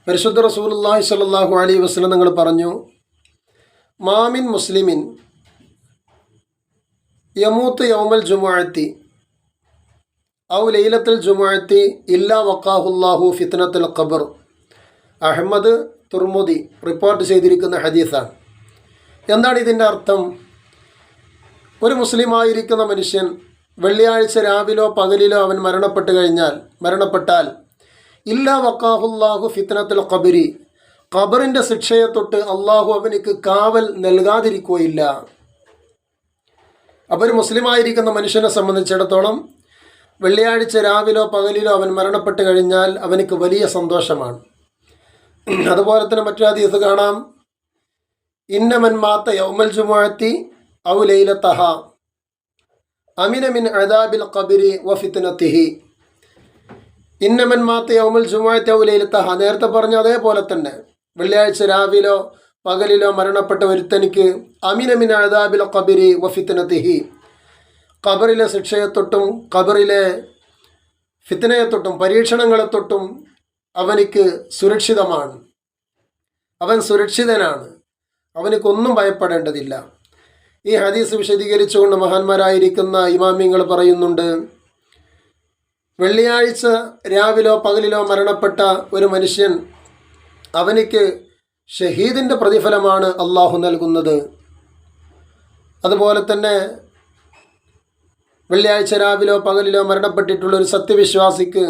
പരിശുദ്ധ റസൂലുള്ളാഹി സ്വല്ലല്ലാഹു അലൈഹി വസല്ലം നിങ്ങൾ പറഞ്ഞു, മാമിൻ മുസ്ലിമിൻ യമൂത്ത് യൗമൽ ജുമുഅത്തി ഔ ലൈലത്തുൽ ജുമുഅത്തി ഇല്ലാ വഖാഹുല്ലാഹു ഫിത്നത്തുൽ ഖബർ. അഹ്മദ് തുർമുദി റിപ്പോർട്ട് ചെയ്തിരിക്കുന്ന ഹദീസാണ്. എന്താണ് ഇതിൻ്റെ അർത്ഥം? ഒരു മുസ്ലിമായിരിക്കുന്ന മനുഷ്യൻ വെള്ളിയാഴ്ച രാവിലോ പകലിലോ അവൻ മരണപ്പെട്ടാൽ ഇല്ലാ വഖാഹുല്ലാഹു ഫിത്നത്തുൽ ഖബരി, ഖബറിൻ്റെ ശിക്ഷയെ തൊട്ട് അള്ളാഹു അവനിക്ക് കാവൽ നൽകാതിരിക്കുകയില്ല. അപ്പോൾ ഒരു മുസ്ലിമായിരിക്കുന്ന മനുഷ്യനെ സംബന്ധിച്ചിടത്തോളം വെള്ളിയാഴ്ച രാവിലോ പകലിലോ അവൻ മരണപ്പെട്ട് കഴിഞ്ഞാൽ അവനിക്ക് വലിയ സന്തോഷമാണ്. അതുപോലെ തന്നെ മറ്റൊരു ഹദീസ് കാണാം, ഇന്നമൻ മാത്ത യൗമൽ ജുമുഅത്തി ഔ ലൈലത്തഹ അമിന മിൻ അദാബിൽ ഖബരി വ ഫിത്നതിഹി. ഇന്നമൻ മാത്ത യൗമൽ ജുമുഅത്തി ഔ ലൈലത്തഹ, നേരത്തെ പറഞ്ഞ അതേപോലെ തന്നെ വെള്ളിയാഴ്ച രാവിലോ പകലിലോ മരണപ്പെട്ട ഒരുത്തനിക്ക് അമിന മിൻ അദാബിൽ ഖബരി വ ഫിത്നതിഹി, ഖബറിലെ ശിക്ഷയെ തൊട്ടും ഖബറിലെ ഫിത്നയെ തൊട്ടും പരീക്ഷണങ്ങളെ തൊട്ടും അവനിക്ക് സുരക്ഷിതമാണ്. അവൻ സുരക്ഷിതനാണ്, അവനിക്കൊന്നും ഭയപ്പെടേണ്ടതില്ല. ഈ ഹദീസ് വിശദീകരിച്ചുകൊണ്ട് മഹാന്മാരായിരിക്കുന്ന ഇമാമിങ്ങൾ പറയുന്നുണ്ട്, വെള്ളിയാഴ്ച രാവിലോ പകലിലോ മരണപ്പെട്ട ഒരു മനുഷ്യൻ അവനിക്ക് ഷഹീദിൻ്റെ പ്രതിഫലമാണ് അള്ളാഹു നൽകുന്നത്. അതുപോലെ തന്നെ വെള്ളിയാഴ്ച രാവിലോ പകലിലോ മരണപ്പെട്ടിട്ടുള്ള ഒരു സത്യവിശ്വാസിക്ക്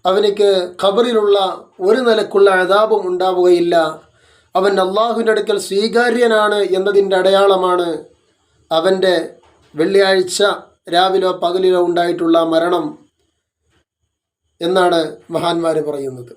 അവനിക്ക് ഖബറിലുള്ള ഒരു നിലക്കുള്ള അദാബും ഉണ്ടാവുകയില്ല. അവൻ അള്ളാഹുവിൻ്റെ അടുക്കൽ സ്വീകാര്യനാണ് എന്നതിൻ്റെ അടയാളമാണ് അവൻ്റെ വെള്ളിയാഴ്ച രാവിലോ പകലിലോ ഉണ്ടായിട്ടുള്ള മരണം എന്നാണ് മഹാന്മാർ പറയുന്നത്.